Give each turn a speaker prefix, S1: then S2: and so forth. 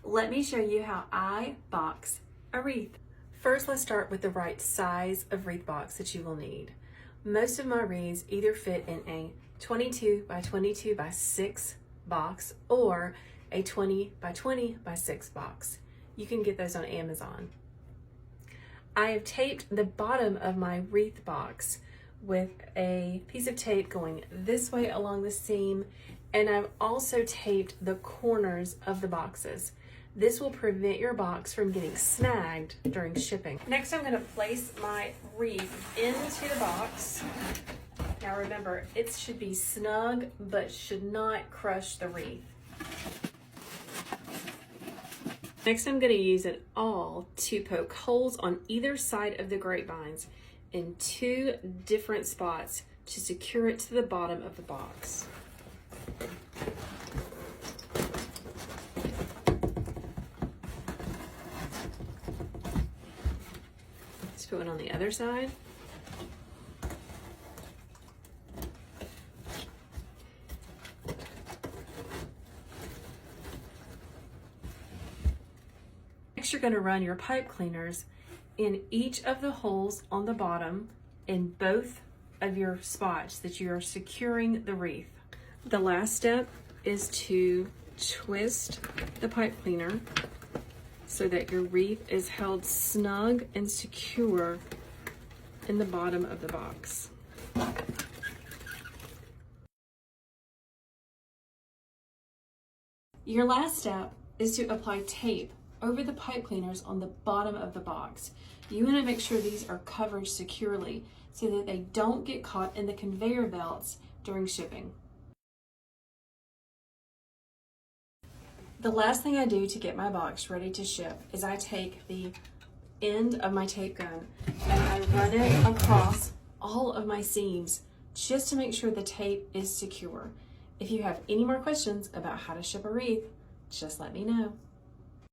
S1: Let me show you how I box a wreath. First, let's start with the right size of wreath box that you will need. Most of my wreaths either fit in a 22 by 22 by 6 box or a 20 by 20 by 6 box. You can get those on Amazon. I have taped the bottom of my wreath box with a piece of tape going this way along the seam, and I've also taped the corners of the boxes. This will prevent your box from getting snagged during shipping. Next, I'm going to place my wreath into the box. Now remember, it should be snug, but should not crush the wreath. Next, I'm going to use an awl to poke holes on either side of the grapevines in 2 different spots to secure it to the bottom of the box. Let's put one on the other side. Next, you're going to run your pipe cleaners in each of the holes on the bottom in both of your spots that you are securing the wreath. The last step is to twist the pipe cleaner so that your wreath is held snug and secure in the bottom of the box. Your last step is to apply tape over the pipe cleaners on the bottom of the box. You want to make sure these are covered securely so that they don't get caught in the conveyor belts during shipping. The last thing I do to get my box ready to ship is I take the end of my tape gun and I run it across all of my seams just to make sure the tape is secure. If you have any more questions about how to ship a wreath, just let me know.